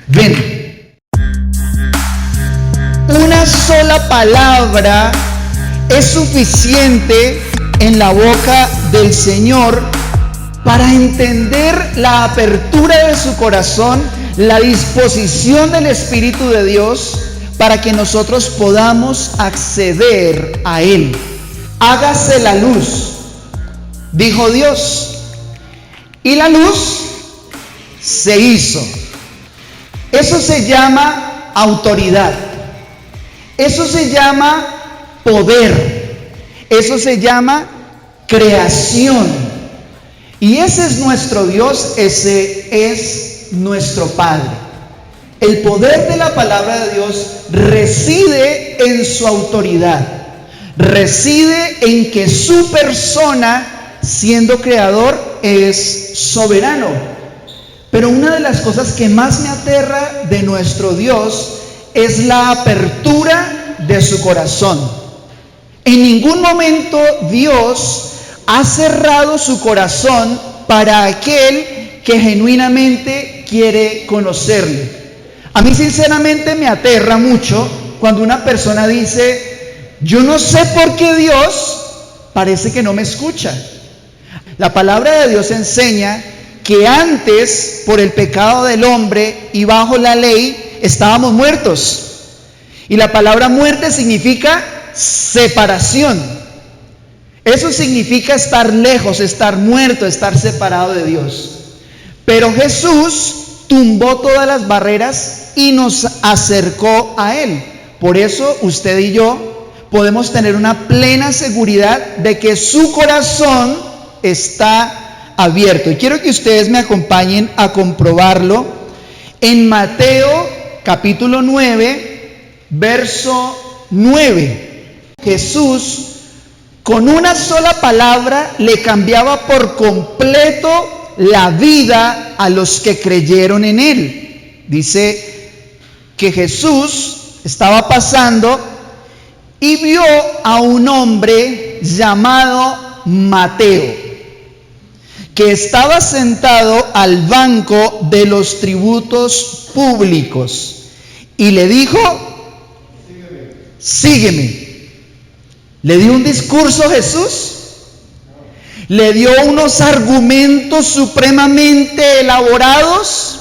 Ven. Una sola palabra es suficiente en la boca del Señor para entender la apertura de su corazón, la disposición del Espíritu de Dios para que nosotros podamos acceder a Él. Hágase la luz, dijo Dios, y la luz se hizo. Eso se llama autoridad, eso se llama poder, eso se llama creación. Y ese es nuestro Dios, ese es nuestro Padre. El poder de la palabra de Dios reside en su autoridad, reside en que su persona, siendo creador, es soberano. Pero una de las cosas que más me aterra de nuestro Dios es la apertura de su corazón. En ningún momento Dios ha cerrado su corazón para aquel que genuinamente quiere conocerle. A mí sinceramente me aterra mucho cuando una persona dice: yo no sé por qué Dios parece que no me escucha. La palabra de Dios enseña que antes, por el pecado del hombre y bajo la ley, estábamos muertos. Y la palabra muerte significa separación. Eso significa estar lejos, estar muerto, estar separado de Dios. Pero Jesús tumbó todas las barreras y nos acercó a Él. Por eso usted y yo podemos tener una plena seguridad de que su corazón está abierto. Y quiero que ustedes me acompañen a comprobarlo en Mateo capítulo 9, verso 9. Jesús con una sola palabra le cambiaba por completo la vida a los que creyeron en Él. Dice que Jesús estaba pasando y vio a un hombre llamado Mateo, que estaba sentado al banco de los tributos públicos, y le dijo: sígueme. ¿Le dio un discurso Jesús? ¿Le dio unos argumentos supremamente elaborados?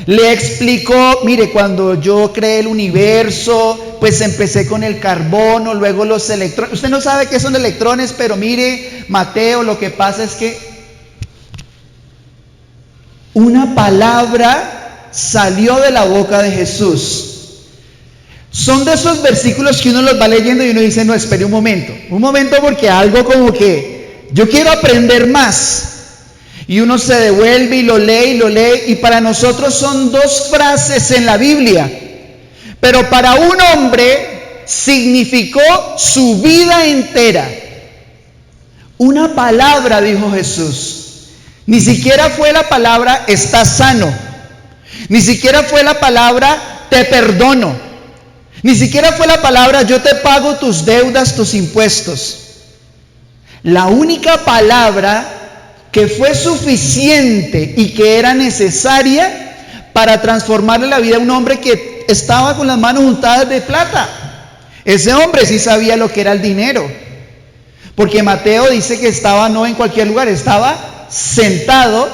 Le explicó: mire, cuando yo creé el universo, pues empecé con el carbono, luego los electrones. Usted no sabe qué son electrones, pero mire, Mateo, lo que pasa es que una palabra salió de la boca de Jesús. Son de esos versículos que uno los va leyendo y uno dice: no, espere un momento, porque algo como que yo quiero aprender más. Y uno se devuelve y lo lee, y para nosotros son dos frases en la Biblia, pero para un hombre significó su vida entera. Una palabra, dijo Jesús. Ni siquiera fue la palabra estás sano, ni siquiera fue la palabra te perdono, ni siquiera fue la palabra yo te pago tus deudas, tus impuestos. La única palabra que fue suficiente y que era necesaria para transformarle la vida a un hombre que estaba con las manos untadas de plata. Ese hombre sí sabía lo que era el dinero, porque Mateo dice que estaba no en cualquier lugar, estaba sentado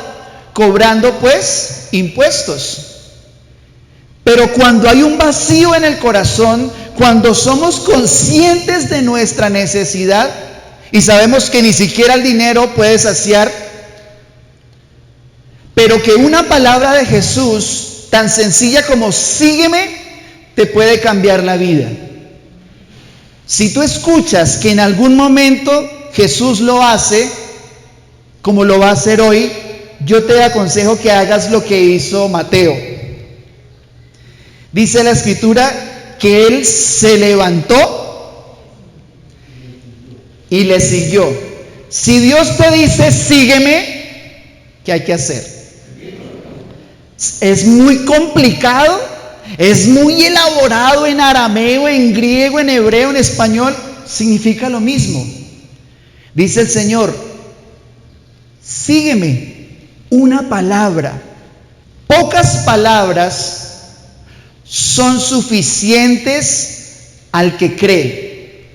cobrando pues impuestos. Pero cuando hay un vacío en el corazón, cuando somos conscientes de nuestra necesidad y sabemos que ni siquiera el dinero puede saciar, pero que una palabra de Jesús tan sencilla como sígueme te puede cambiar la vida. Si tú escuchas que en algún momento Jesús lo hace, como lo va a hacer hoy, yo te aconsejo que hagas lo que hizo Mateo. Dice la Escritura que él se levantó y le siguió. Si Dios te dice sígueme, ¿qué hay que hacer? Es muy complicado, es muy elaborado en arameo, en griego, en hebreo, en español, significa lo mismo. Dice el Señor: sígueme. Una palabra. Pocas palabras son suficientes al que cree.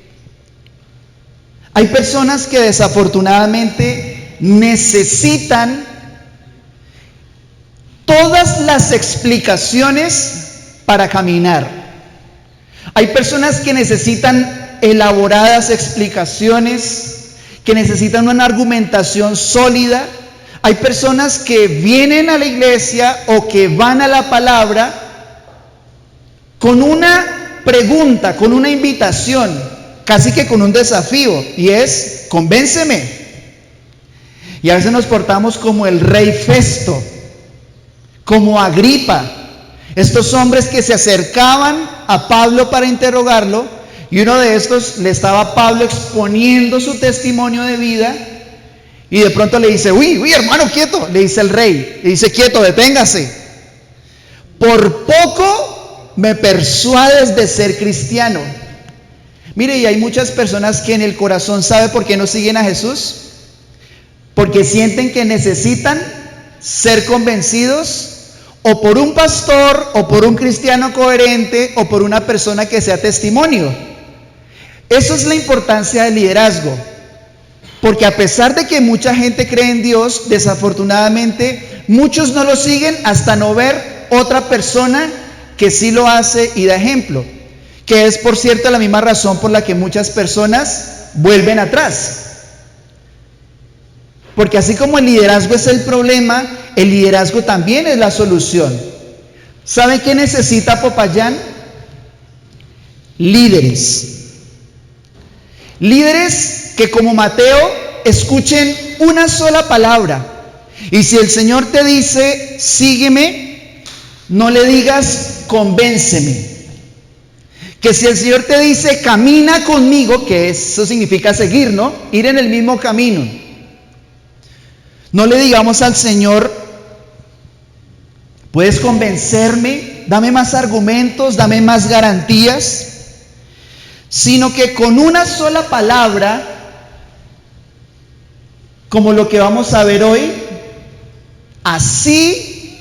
Hay personas que desafortunadamente necesitan todas las explicaciones para caminar. Hay personas que necesitan elaboradas explicaciones, que necesitan una argumentación sólida. Hay personas que vienen a la iglesia o que van a la palabra con una pregunta, con una invitación, casi que con un desafío, y es: convénceme. Y a veces nos portamos como el rey Festo, como Agripa, estos hombres que se acercaban a Pablo para interrogarlo, y uno de estos le estaba a Pablo exponiendo su testimonio de vida, y de pronto le dice: uy, hermano, quieto, le dice el rey, le dice: quieto, deténgase. Por poco me persuades de ser cristiano. Mire, y hay muchas personas que en el corazón saben por qué no siguen a Jesús, porque sienten que necesitan ser convencidos o por un pastor, o por un cristiano coherente, o por una persona que sea testimonio. Eso es la importancia del liderazgo, porque a pesar de que mucha gente cree en Dios, desafortunadamente muchos no lo siguen hasta no ver otra persona que sí lo hace y da ejemplo, que es, por cierto, la misma razón por la que muchas personas vuelven atrás. Porque así como el liderazgo es el problema, el liderazgo también es la solución. ¿Saben qué necesita Popayán? Líderes. Líderes que, como Mateo, escuchen una sola palabra. Y si el Señor te dice: sígueme, no le digas: convénceme. Que si el Señor te dice: camina conmigo, que eso significa seguir, ¿no? Ir en el mismo camino. No le digamos al Señor: ¿puedes convencerme? Dame más argumentos, dame más garantías. Sino que con una sola palabra, como lo que vamos a ver hoy, así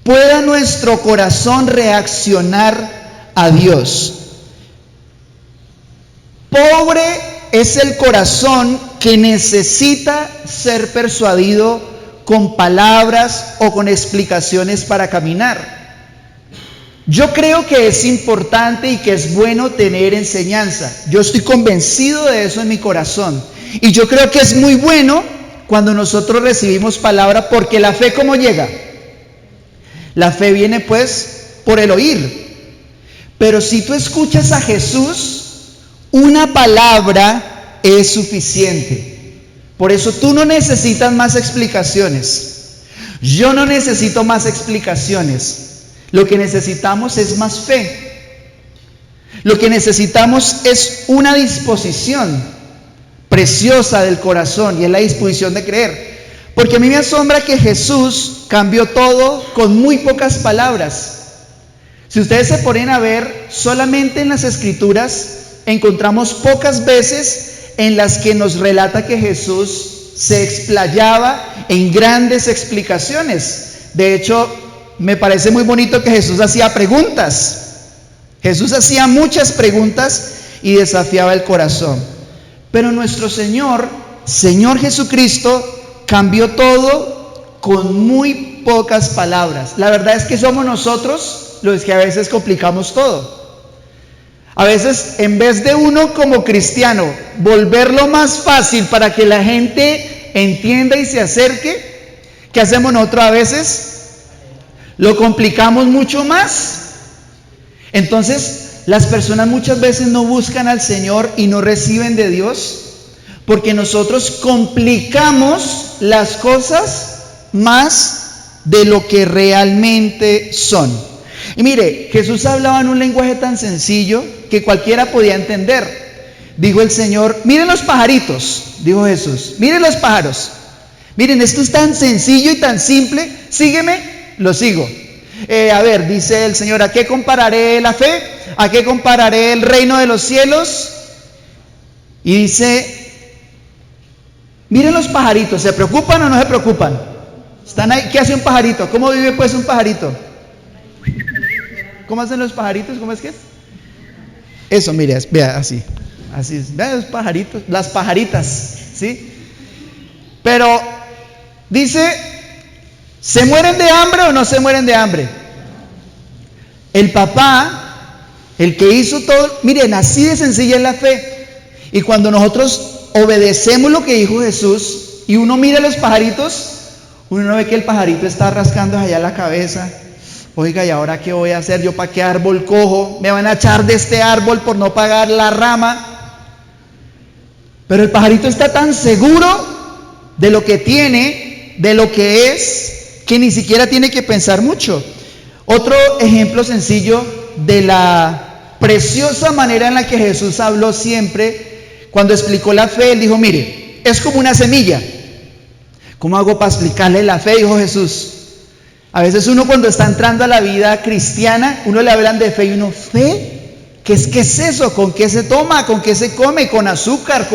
pueda nuestro corazón reaccionar a Dios. Pobre es el corazón que necesita ser persuadido con palabras o con explicaciones para caminar. Yo creo que es importante y que es bueno tener enseñanza. Yo estoy convencido de eso en mi corazón. Y yo creo que es muy bueno cuando nosotros recibimos palabra, porque la fe, ¿cómo llega? La fe viene pues por el oír. Pero si tú escuchas a Jesús, una palabra es suficiente. Por eso tú no necesitas más explicaciones. Yo no necesito más explicaciones. Lo que necesitamos es más fe. Lo que necesitamos es una disposición preciosa del corazón, y es la disposición de creer. Porque a mí me asombra que Jesús cambió todo con muy pocas palabras. Si ustedes se ponen a ver, solamente en las Escrituras encontramos pocas veces en las que nos relata que Jesús se explayaba en grandes explicaciones. De hecho, me parece muy bonito que Jesús hacía preguntas. Jesús hacía muchas preguntas y desafiaba el corazón. Pero nuestro Señor Jesucristo, cambió todo con muy pocas palabras. La verdad es que somos nosotros los que a veces complicamos todo. A veces, en vez de uno como cristiano volverlo más fácil para que la gente entienda y se acerque, ¿qué hacemos nosotros a veces? Lo complicamos mucho más. Entonces, las personas muchas veces no buscan al Señor y no reciben de Dios, porque nosotros complicamos las cosas más de lo que realmente son. Y mire, Jesús hablaba en un lenguaje tan sencillo que cualquiera podía entender. Dijo el Señor: miren los pajaritos, dijo Jesús, miren los pájaros. Miren, esto es tan sencillo y tan simple. Sígueme, lo sigo. A ver, dice el Señor: ¿a qué compararé la fe? ¿A qué compararé el reino de los cielos? Y dice: miren los pajaritos, ¿se preocupan o no se preocupan? ¿Están ahí? ¿Qué hace un pajarito? ¿Cómo vive pues un pajarito? ¿Cómo hacen los pajaritos? ¿Cómo es que es? Eso, mire, vea, así es. Vea los pajaritos, las pajaritas, ¿sí? Pero dice, ¿se mueren de hambre o no se mueren de hambre? El papá, el que hizo todo, miren, así de sencilla es la fe. Y cuando nosotros obedecemos lo que dijo Jesús y uno mira los pajaritos, uno ve que el pajarito está rascando allá la cabeza. Oiga, ¿y ahora qué voy a hacer? ¿Yo para qué árbol cojo? ¿Me van a echar de este árbol por no pagar la rama? Pero el pajarito está tan seguro de lo que tiene, de lo que es, que ni siquiera tiene que pensar mucho. Otro ejemplo sencillo de la preciosa manera en la que Jesús habló siempre, cuando explicó la fe, él dijo, mire, es como una semilla. ¿Cómo hago para explicarle la fe? Dijo Jesús. A veces uno cuando está entrando a la vida cristiana, uno le hablan de fe y uno, ¿fe? ¿Qué es eso? ¿Con qué se toma? ¿Con qué se come? ¿Con azúcar?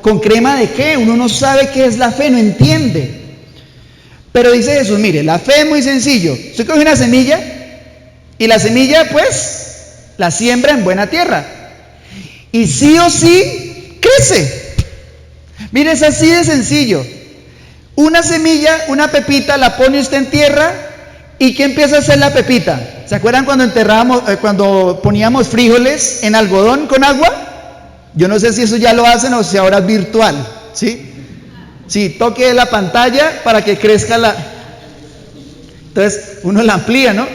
¿Con crema de qué? Uno no sabe qué es la fe, no entiende. Pero dice Jesús, mire, la fe es muy sencillo. Usted coge una semilla y la semilla pues la siembra en buena tierra. Y sí o sí crece. Mire, es así de sencillo. Una semilla, una pepita, la pone usted en tierra. ¿Y qué empieza a hacer la pepita? ¿Se acuerdan cuando poníamos frijoles en algodón con agua? Yo no sé si eso ya lo hacen o si ahora es virtual, ¿sí? Sí, toque la pantalla para que crezca Entonces, uno la amplía, ¿no?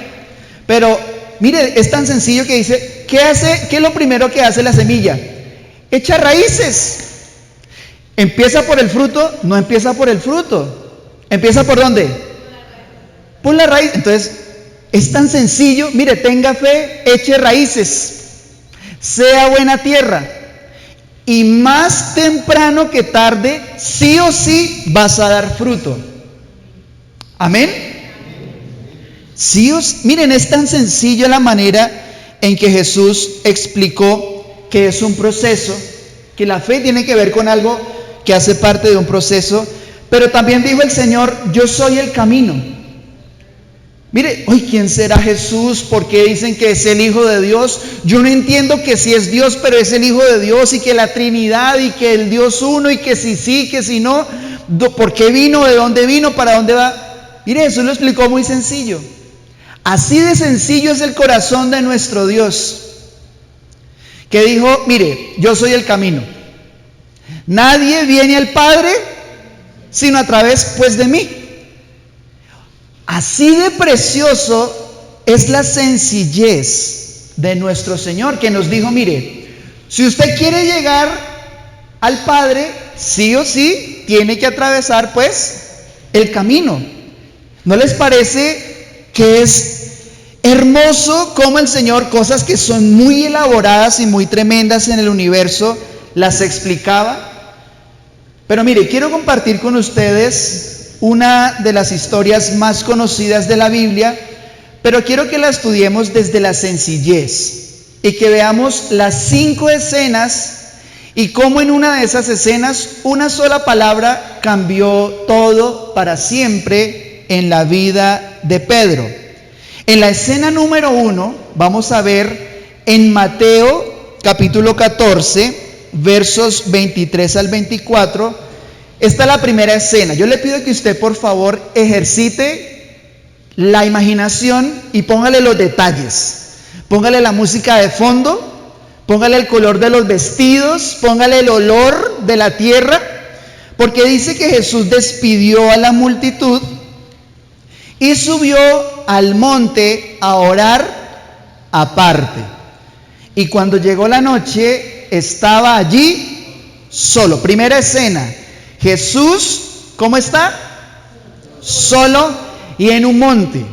Pero, mire, es tan sencillo que dice, ¿qué es lo primero que hace la semilla? Echa raíces. ¿Empieza por el fruto? No empieza por el fruto. ¿Empieza por dónde? Por la raíz. Entonces, es tan sencillo. Mire, tenga fe, eche raíces, sea buena tierra, y más temprano que tarde, sí o sí vas a dar fruto. Amén. Sí miren, es tan sencillo la manera en que Jesús explicó que es un proceso, que la fe tiene que ver con algo que hace parte de un proceso, pero también dijo el Señor, yo soy el camino. Mire, hoy ¿quién será Jesús? ¿Por qué dicen que es el Hijo de Dios? Yo no entiendo que si es Dios, pero es el Hijo de Dios, y que la Trinidad, y que el Dios uno, y que si sí, que si no. ¿Por qué vino? ¿De dónde vino? ¿Para dónde va? Mire, Jesús lo explicó muy sencillo. Así de sencillo es el corazón de nuestro Dios, que dijo, mire, yo soy el camino. Nadie viene al Padre sino a través pues de mí. Así de precioso es la sencillez de nuestro Señor, que nos dijo, mire, si usted quiere llegar al Padre, sí o sí, tiene que atravesar pues el camino. ¿No les parece que es hermoso cómo el Señor, cosas que son muy elaboradas y muy tremendas en el universo, las explicaba? Pero mire, quiero compartir con ustedes una de las historias más conocidas de la Biblia, pero quiero que la estudiemos desde la sencillez y que veamos las 5 escenas y cómo en una de esas escenas una sola palabra cambió todo para siempre en la vida de Pedro. En la escena número 1 vamos a ver en Mateo capítulo 14 versos 23 al 24. Esta es la primera escena. Yo le pido que usted por favor ejercite la imaginación y póngale los detalles. Póngale la música de fondo, póngale el color de los vestidos, póngale el olor de la tierra, porque dice que Jesús despidió a la multitud y subió al monte a orar aparte. Y cuando llegó la noche, estaba allí solo. Primera escena. Jesús, ¿cómo está? Solo y en un monte.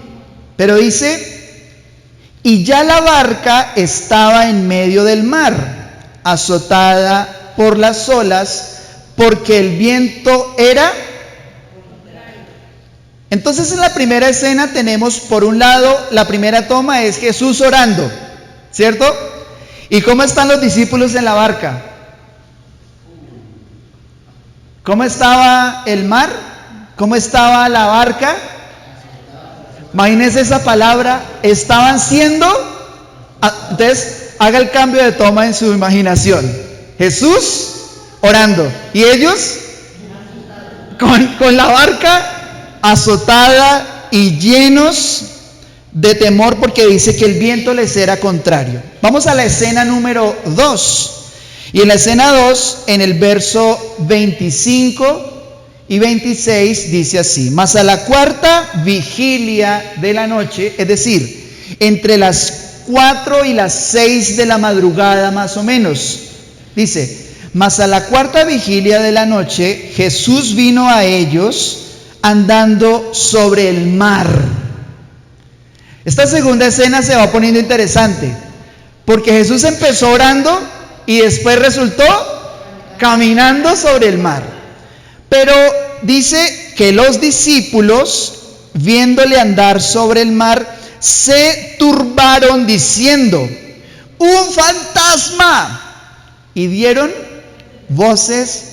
Pero dice, y ya la barca estaba en medio del mar, azotada por las olas, porque el viento era. Entonces en la primera escena tenemos, por un lado, la primera toma es Jesús orando, ¿cierto? ¿Y cómo están los discípulos en la barca? ¿Cómo estaba el mar? ¿Cómo estaba la barca? Imagínense esa palabra, estaban siendo Entonces, haga el cambio de toma en su imaginación. Jesús orando y ellos con la barca azotada y llenos de temor porque dice que el viento les era contrario. Vamos a la escena número 2. Y en la escena 2, en el verso 25 y 26 dice así: mas a la cuarta vigilia de la noche, es decir, entre las 4 y las 6 de la madrugada más o menos, dice, mas a la cuarta vigilia de la noche, Jesús vino a ellos andando sobre el mar. Esta segunda escena se va poniendo interesante, porque Jesús empezó orando y después resultó caminando sobre el mar. Pero dice que los discípulos, viéndole andar sobre el mar, se turbaron diciendo: ¡un fantasma! Y dieron voces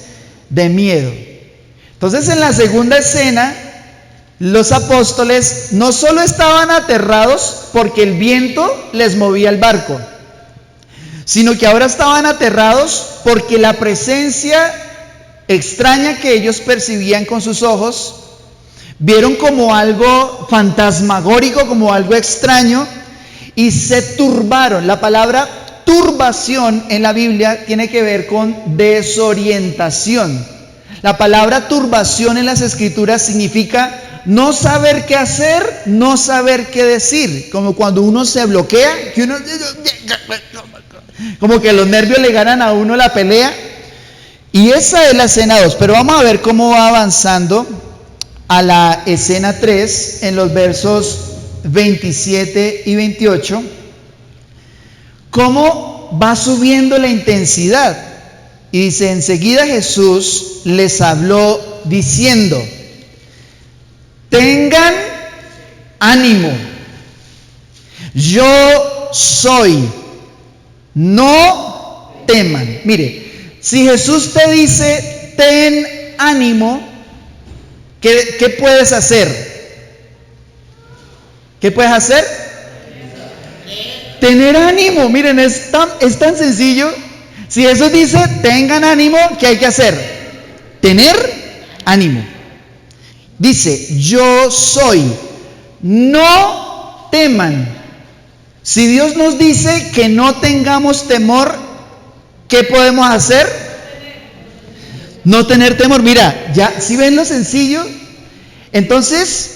de miedo. Entonces, en la segunda escena, los apóstoles no solo estaban aterrados porque el viento les movía el barco, sino que ahora estaban aterrados porque la presencia extraña que ellos percibían con sus ojos, vieron como algo fantasmagórico, como algo extraño, y se turbaron. La palabra turbación en la Biblia tiene que ver con desorientación. La palabra turbación en las Escrituras significa no saber qué hacer, no saber qué decir. Como cuando uno se bloquea, que uno, como que los nervios le ganan a uno la pelea. Y esa es la escena 2. Pero vamos a ver cómo va avanzando a la escena 3 en los versos 27 y 28. Cómo va subiendo la intensidad. Y dice: enseguida Jesús les habló diciendo: tengan ánimo, yo soy, no teman. Mire, si Jesús te dice ten ánimo, ¿qué puedes hacer? ¿Qué puedes hacer? Tener ánimo. Miren, es tan sencillo. Si Jesús dice tengan ánimo, ¿qué hay que hacer? Tener ánimo. Dice: yo soy, no teman. Si Dios nos dice que no tengamos temor, ¿qué podemos hacer? No tener temor. Mira, ya, ¿sí ven lo sencillo? Entonces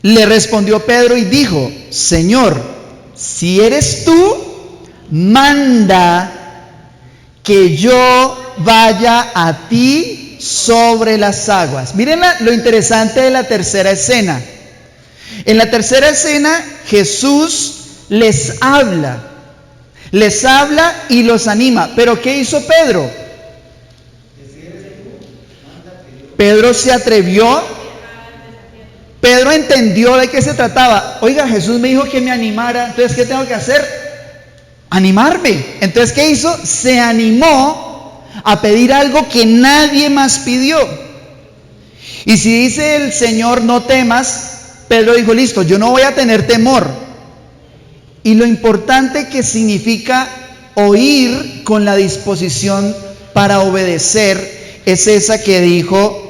le respondió Pedro y dijo: Señor, si eres tú, manda que yo vaya a ti sobre las aguas. Miren lo interesante de la tercera escena. En la tercera escena, Jesús les habla y los anima. Pero ¿qué hizo Pedro? Pedro se atrevió. Pedro entendió de qué se trataba. Oiga, Jesús me dijo que me animara, entonces ¿qué tengo que hacer? Animarme. Entonces, ¿qué hizo? Se animó a pedir algo que nadie más pidió. Y si dice el Señor no temas, Pedro dijo: listo, yo no voy a tener temor. Y lo importante que significa oír con la disposición para obedecer es esa que dijo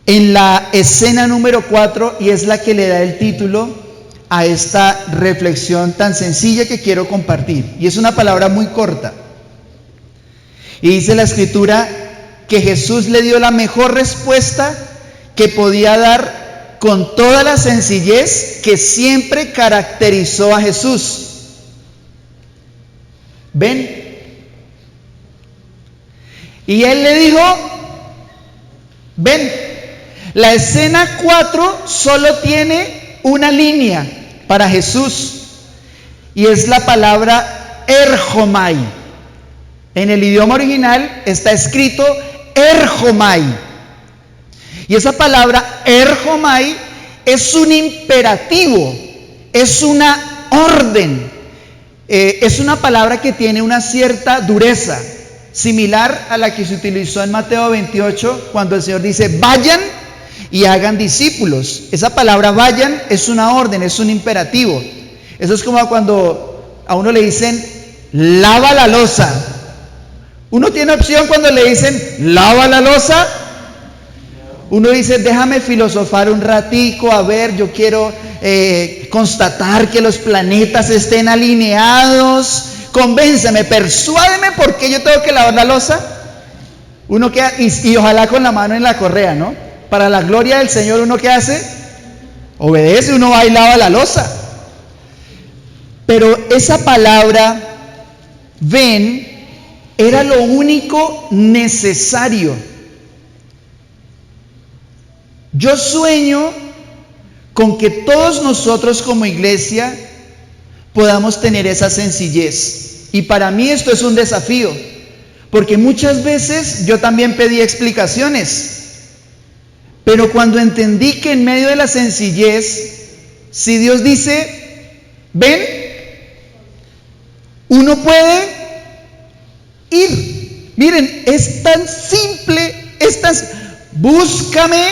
en la escena número 4, y es la que le da el título a esta reflexión tan sencilla que quiero compartir. Y es una palabra muy corta. Y dice la Escritura que Jesús le dio la mejor respuesta que podía dar, con toda la sencillez que siempre caracterizó a Jesús. ¿Ven? Y él le dijo: ven. La escena 4 solo tiene una línea para Jesús, y es la palabra erjomai. En el idioma original está escrito erjomai, y esa palabra erjomai es un imperativo, es una orden, es una palabra que tiene una cierta dureza, similar a la que se utilizó en Mateo 28 cuando el Señor dice: vayan y hagan discípulos. Esa palabra vayan es una orden, es un imperativo. Eso es como cuando a uno le dicen, lava la loza. Uno tiene opción cuando le dicen, lava la loza. Uno dice, déjame filosofar un ratico, a ver, yo quiero constatar que los planetas estén alineados. Convénceme, persuádeme por qué yo tengo que lavar la loza. Uno queda, y ojalá con la mano en la correa, ¿no? Para la gloria del Señor, ¿uno qué hace? Obedece, uno va y lava la loza. Pero esa palabra, ven, era lo único necesario. Yo sueño con que todos nosotros como iglesia podamos tener esa sencillez. Y para mí esto es un desafío, porque muchas veces yo también pedí explicaciones. Pero cuando entendí que en medio de la sencillez, si Dios dice, ven, uno puede ir. Miren, es tan simple, búscame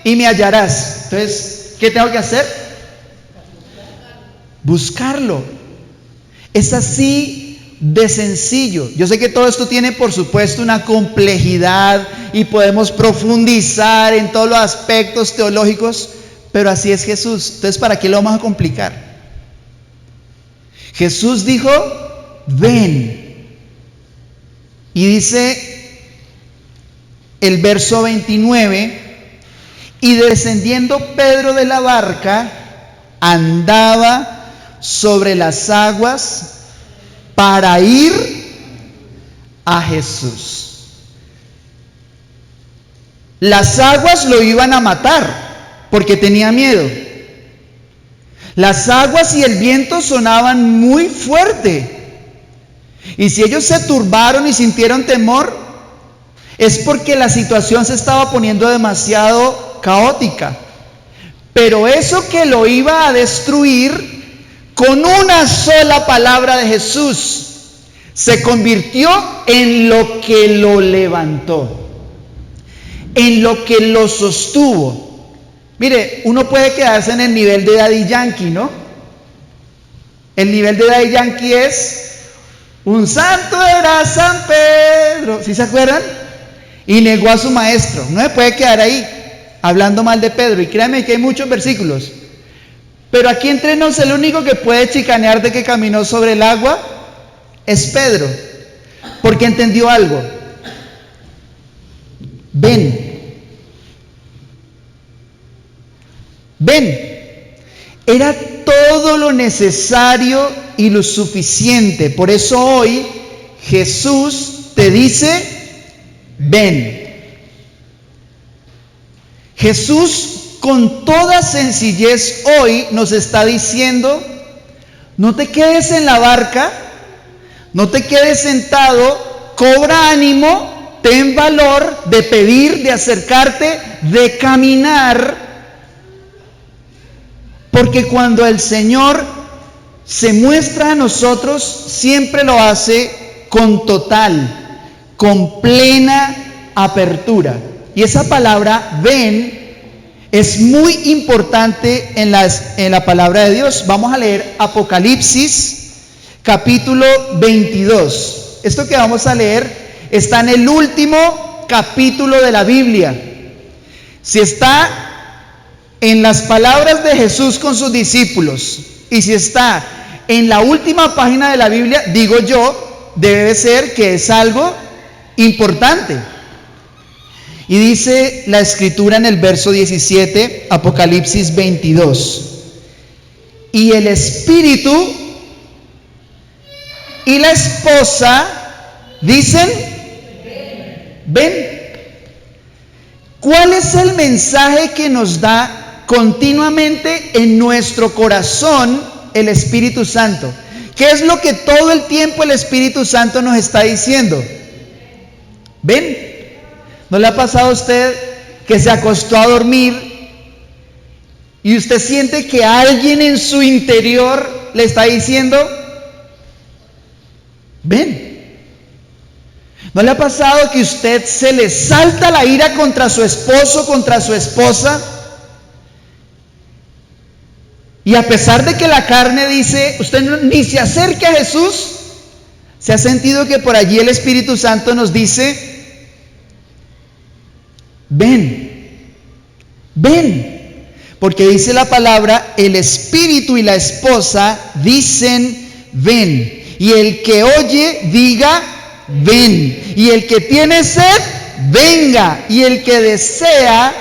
y me hallarás. Entonces, ¿qué tengo que hacer? Buscarlo. Es así de sencillo. Yo sé que todo esto tiene, por supuesto, una complejidad y podemos profundizar en todos los aspectos teológicos, pero así es Jesús. Entonces, ¿para qué lo vamos a complicar? Jesús dijo, ven. Y dice el verso 29, y descendiendo Pedro de la barca, andaba sobre las aguas para ir a Jesús. Las aguas lo iban a matar porque tenía miedo. Las aguas y el viento sonaban muy fuerte. Y si ellos se turbaron y sintieron temor, es porque la situación se estaba poniendo demasiado caótica. Pero eso que lo iba a destruir, con una sola palabra de Jesús, se convirtió en lo que lo levantó, en lo que lo sostuvo. Mire, uno puede quedarse en el nivel de Daddy Yankee, ¿no? El nivel de Daddy Yankee es, un santo era San Pedro, ¿sí se acuerdan? Y negó a su maestro. No se puede quedar ahí hablando mal de Pedro. Y créanme que hay muchos versículos. Pero aquí entre nos, el único que puede chicanear de que caminó sobre el agua es Pedro, porque entendió algo. Ven. Era todo lo necesario y lo suficiente. Por eso hoy Jesús te dice, ven. Jesús con toda sencillez hoy nos está diciendo, no te quedes en la barca, no te quedes sentado, cobra ánimo, ten valor de pedir, de acercarte, de caminar, porque cuando el Señor se muestra a nosotros, siempre lo hace con total, con plena apertura. Y esa palabra, ven, es muy importante en la palabra de Dios. Vamos a leer Apocalipsis, capítulo 22. Esto que vamos a leer está en el último capítulo de la Biblia. Si está en las palabras de Jesús con sus discípulos, y si está en la última página de la Biblia, digo yo, debe ser que es algo importante. Y dice la escritura en el verso 17, Apocalipsis 22. Y el Espíritu y la esposa dicen, ven. ¿Cuál es el mensaje que nos da continuamente en nuestro corazón el Espíritu Santo? ¿Qué es lo que todo el tiempo el Espíritu Santo nos está diciendo? Ven. ¿No le ha pasado a usted que se acostó a dormir y usted siente que alguien en su interior le está diciendo, ven? ¿No le ha pasado que usted se le salta la ira contra su esposo, contra su esposa? Y a pesar de que la carne dice, usted ni se acerque a Jesús, ¿se ha sentido que por allí el Espíritu Santo nos dice, ven, ven? Porque dice la palabra, el Espíritu y la esposa dicen, ven. Y el que oye, diga, ven. Y el que tiene sed, venga. Y el que desea,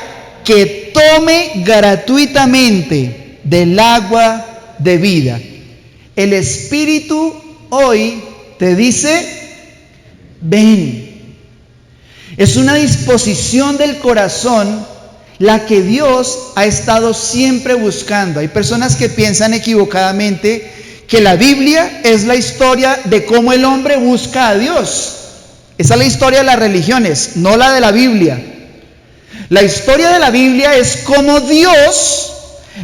que tome gratuitamente del agua de vida. El Espíritu hoy te dice, ven. Es una disposición del corazón la que Dios ha estado siempre buscando. Hay personas que piensan equivocadamente que la Biblia es la historia de cómo el hombre busca a Dios. Esa es la historia de las religiones, no la de la Biblia. La historia de la Biblia es cómo Dios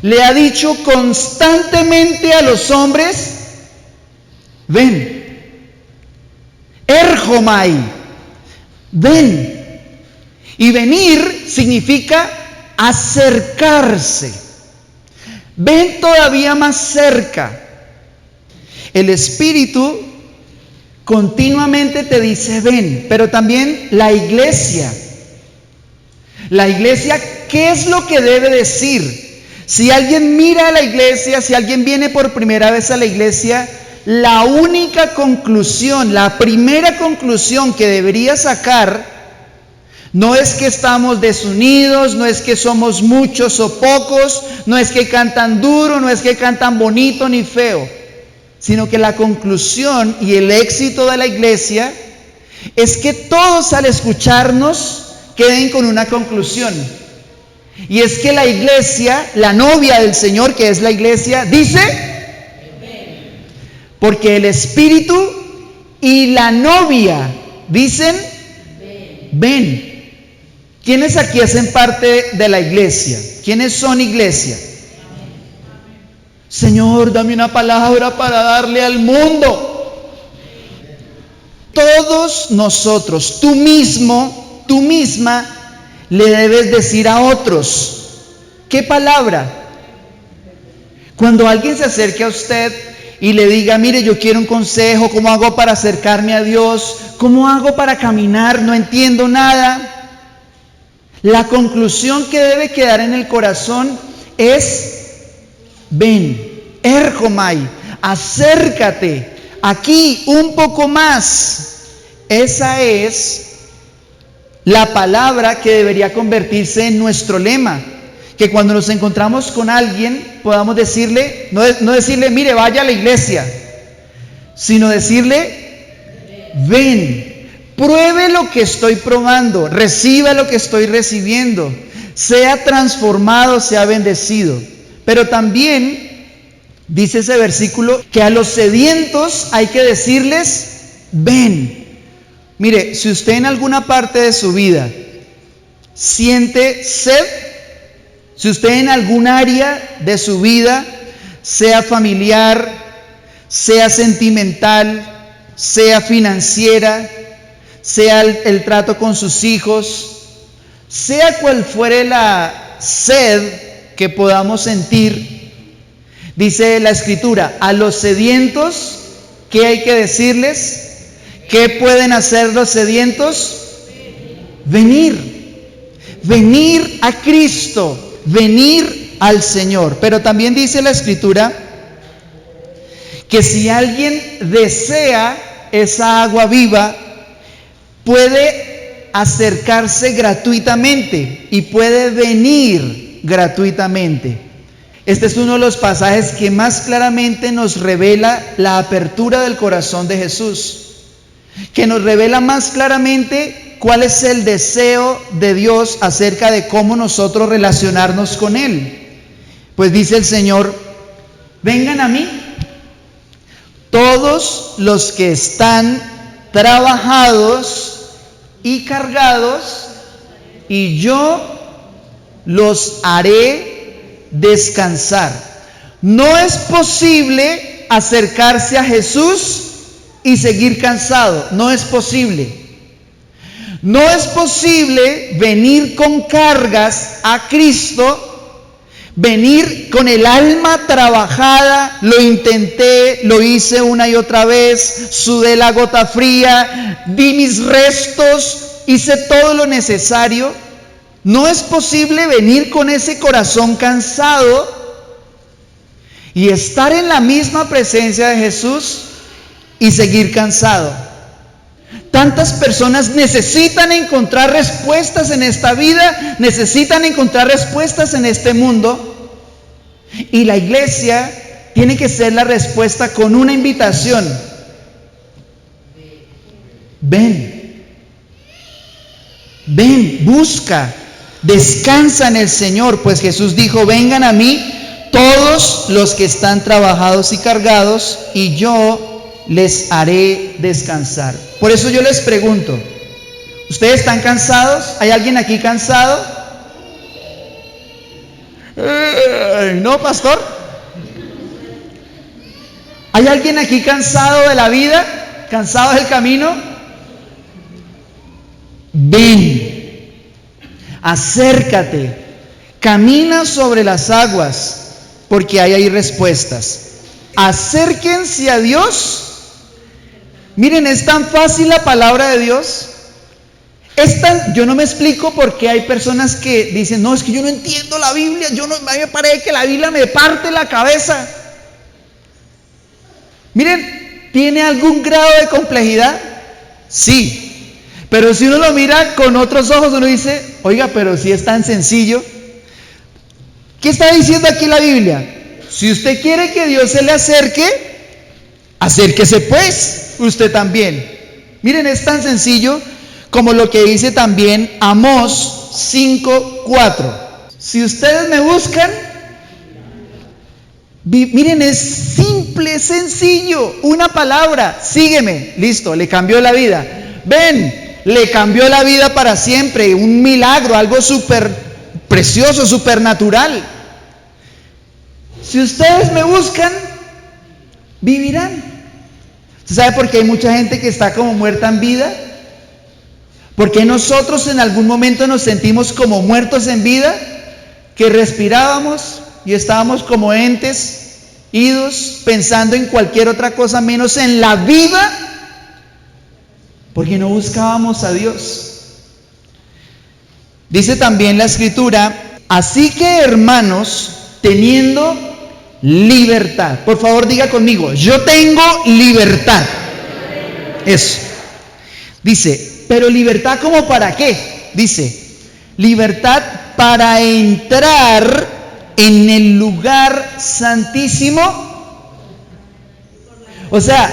le ha dicho constantemente a los hombres, ven, erjomai, ven. Y venir significa acercarse. Ven todavía más cerca. El Espíritu continuamente te dice ven, pero también la iglesia. La iglesia, ¿qué es lo que debe decir? Si alguien mira a la iglesia, si alguien viene por primera vez a la iglesia, la única conclusión, la primera conclusión que debería sacar, no es que estamos desunidos, no es que somos muchos o pocos, no es que cantan duro, no es que cantan bonito ni feo, sino que la conclusión y el éxito de la iglesia es que todos al escucharnos queden con una conclusión. Y es que la iglesia, la novia del Señor, que es la iglesia, dice, porque el Espíritu y la novia dicen, ven. ¿Quiénes aquí hacen parte de la iglesia? ¿Quiénes son iglesia? Señor, dame una palabra para darle al mundo. Todos nosotros, tú mismo, tú misma, le debes decir a otros. ¿Qué palabra? Cuando alguien se acerque a usted y le diga, mire, yo quiero un consejo, ¿cómo hago para acercarme a Dios? ¿Cómo hago para caminar? No entiendo nada. La conclusión que debe quedar en el corazón es, ven, erjomai, acércate, aquí un poco más. Esa es la palabra que debería convertirse en nuestro lema. Que cuando nos encontramos con alguien podamos decirle, no decirle, mire, vaya a la iglesia, sino decirle, ven. Pruebe lo que estoy probando, reciba lo que estoy recibiendo, sea transformado, sea bendecido. Pero también dice ese versículo que a los sedientos hay que decirles, ven. Mire, si usted en alguna parte de su vida siente sed, si usted en algún área de su vida, sea familiar, sea sentimental, sea financiera, sea el trato con sus hijos, sea cual fuere la sed que podamos sentir, dice la Escritura, a los sedientos, ¿qué hay que decirles? ¿Qué pueden hacer los sedientos? Venir, venir a Cristo, venir al Señor. Pero también dice la Escritura que si alguien desea esa agua viva, puede acercarse gratuitamente y puede venir gratuitamente. Este es uno de los pasajes que más claramente nos revela la apertura del corazón de Jesús, que nos revela más claramente cuál es el deseo de Dios acerca de cómo nosotros relacionarnos con Él. Pues dice el Señor, vengan a mí todos los que están trabajados y cargados, y yo los haré descansar. No es posible acercarse a Jesús y seguir cansado. No es posible. No es posible venir con cargas a Cristo, Venir con el alma trabajada, lo intenté, lo hice una y otra vez, sudé la gota fría, di mis restos, hice todo lo necesario. No es posible venir con ese corazón cansado y estar en la misma presencia de Jesús y seguir cansado. Tantas personas necesitan encontrar respuestas en esta vida, necesitan encontrar respuestas en este mundo, y la iglesia tiene que ser la respuesta con una invitación. Ven, busca, descansa en el Señor, pues Jesús dijo: vengan a mí todos los que están trabajados y cargados, y yo les haré descansar. Por eso yo les pregunto, ¿ustedes están cansados? ¿Hay alguien aquí cansado? No, pastor. ¿Hay alguien aquí cansado de la vida? ¿Cansado del camino? Ven, acércate, camina sobre las aguas, porque hay respuestas. Acérquense a Dios. Miren, es tan fácil la palabra de Dios. Yo no me explico por qué hay personas que dicen: no, es que yo no entiendo la Biblia, a mí me parece que la Biblia me parte la cabeza. Miren, ¿tiene algún grado de complejidad? Sí, pero si uno lo mira con otros ojos, uno dice: oiga, pero si es tan sencillo. ¿Qué está diciendo aquí la Biblia? Si usted quiere que Dios se le acerque, acérquese pues usted también. Miren, es tan sencillo como lo que dice también Amós 5:4. Si ustedes me buscan, miren, es simple, sencillo, una palabra: sígueme. Listo, le cambió la vida. Ven, le cambió la vida para siempre. Un milagro, algo súper precioso, supernatural. Si ustedes me buscan, vivirán. ¿Usted sabe por qué hay mucha gente que está como muerta en vida? Porque nosotros en algún momento nos sentimos como muertos en vida, que respirábamos y estábamos como entes idos, pensando en cualquier otra cosa menos en la vida, porque no buscábamos a Dios. Dice también la Escritura: así que, hermanos, teniendo libertad. Por favor, diga conmigo: yo tengo libertad. Eso. Dice, pero libertad, ¿como para qué? Dice, libertad para entrar en el lugar santísimo. O sea,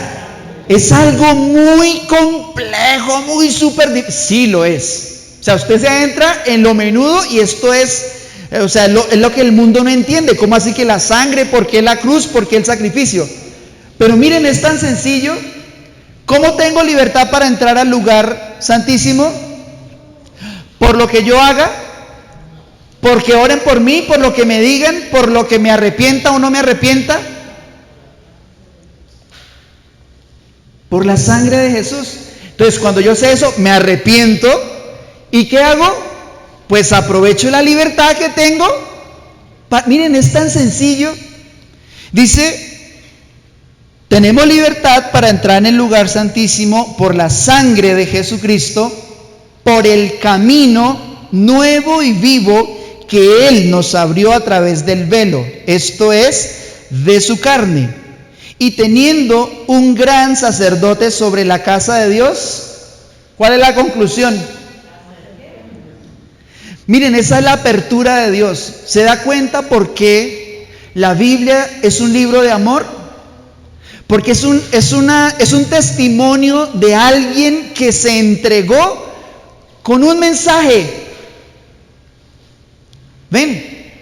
es algo muy complejo, muy súper difícil. Sí lo es. O sea, usted se entra en lo menudo y esto es... O sea, es lo que el mundo no entiende. ¿Cómo así que la sangre? ¿Por qué la cruz? ¿Por qué el sacrificio? Pero miren, es tan sencillo. ¿Cómo tengo libertad para entrar al lugar santísimo? Por lo que yo haga, porque oren por mí, por lo que me digan, por lo que me arrepienta o no me arrepienta. Por la sangre de Jesús. Entonces, cuando yo sé eso, me arrepiento. ¿Y qué hago? Pues aprovecho la libertad que tengo. Miren, es tan sencillo. Dice, tenemos libertad para entrar en el lugar santísimo por la sangre de Jesucristo, por el camino nuevo y vivo que Él nos abrió a través del velo, esto es, de su carne. Y teniendo un gran sacerdote sobre la casa de Dios, ¿cuál es la conclusión? Miren, esa es la apertura de Dios. ¿Se da cuenta por qué la Biblia es un libro de amor? Porque es un testimonio de alguien que se entregó con un mensaje. Ven.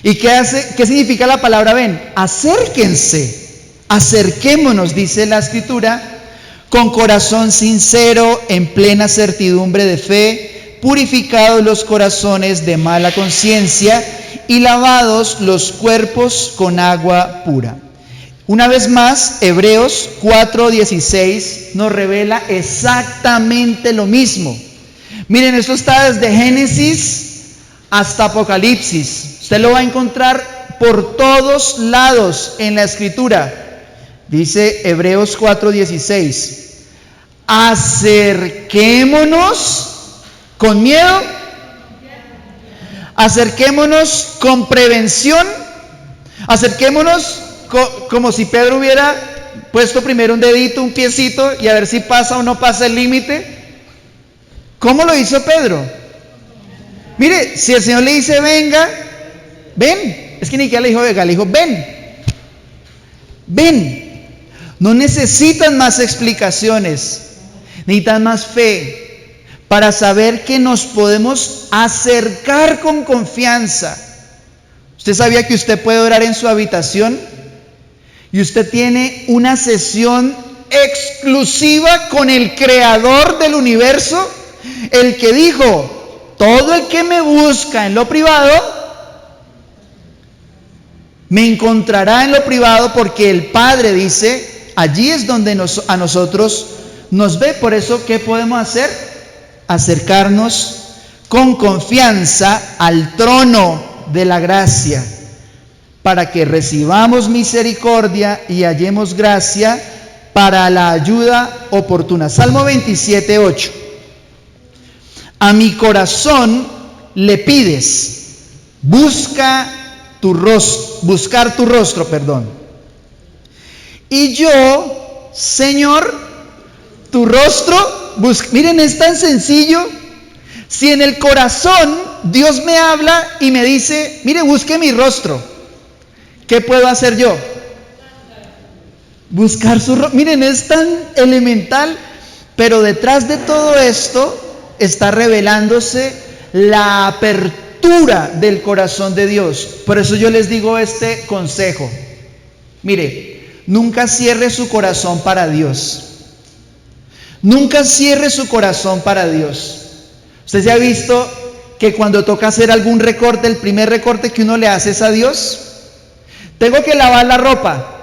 ¿Y qué significa la palabra ven? Acérquense, acerquémonos, dice la Escritura, con corazón sincero, en plena certidumbre de fe, purificados los corazones de mala conciencia y lavados los cuerpos con agua pura. Una vez más, Hebreos 4:16 nos revela exactamente lo mismo. Miren, esto está desde Génesis hasta Apocalipsis. Usted lo va a encontrar por todos lados en la Escritura. Dice Hebreos 4:16. Acerquémonos con miedo, acerquémonos con prevención, acerquémonos como si Pedro hubiera puesto primero un dedito, un piecito y a ver si pasa o no pasa el límite. ¿Cómo lo hizo Pedro? Mire, si el Señor le dice venga, ven. Es que ni siquiera le dijo venga, le dijo ven. Ven. No necesitan más explicaciones, necesitan más fe para saber que nos podemos acercar con confianza. ¿Usted sabía que usted puede orar en su habitación? Y usted tiene una sesión exclusiva con el creador del universo, el que dijo, todo el que me busca en lo privado, me encontrará en lo privado, porque el Padre dice, allí es donde a nosotros nos ve. Por eso, ¿qué podemos hacer? Acercarnos con confianza al trono de la gracia, para que recibamos misericordia y hallemos gracia para la ayuda oportuna. Salmo 27:8. A mi corazón le pides, buscar tu rostro, y yo, Señor, tu rostro miren, es tan sencillo. Si en el corazón Dios me habla y me dice, mire, busque mi rostro, ¿qué puedo hacer yo? Buscar su rostro. Miren, es tan elemental, pero detrás de todo esto está revelándose la apertura del corazón de Dios. Por eso yo les digo este consejo. Mire, nunca cierre su corazón para Dios. Nunca cierre su corazón para Dios. Usted se ha visto que cuando toca hacer algún recorte, el primer recorte que uno le hace es a Dios. Tengo que lavar la ropa.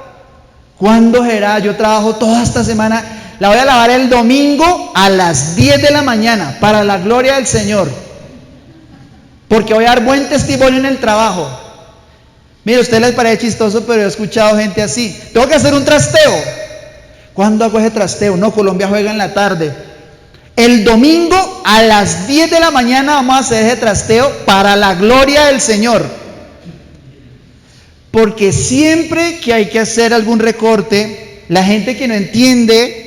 ¿Cuándo será? Yo trabajo toda esta semana. La voy a lavar el domingo a las 10 de la mañana, para la gloria del Señor, porque voy a dar buen testimonio en el trabajo. Mire, a usted les parece chistoso, pero he escuchado gente así. Tengo que hacer un trasteo. ¿Cuándo hago ese trasteo? No, Colombia juega en la tarde. El domingo a las 10 de la mañana vamos a hacer ese trasteo para la gloria del Señor. Porque siempre que hay que hacer algún recorte, la gente que no entiende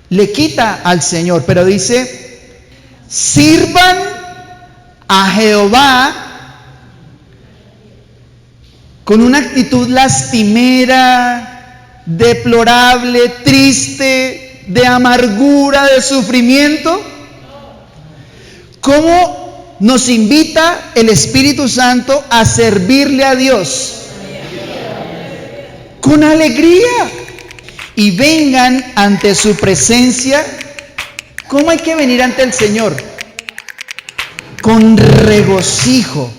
le quita al Señor. Pero dice, sirvan a Jehová con una actitud lastimera, deplorable, triste, de amargura, de sufrimiento. ¿Cómo nos invita el Espíritu Santo a servirle a Dios? Con alegría. Y vengan ante su presencia. ¿Cómo hay que venir ante el Señor? Con regocijo.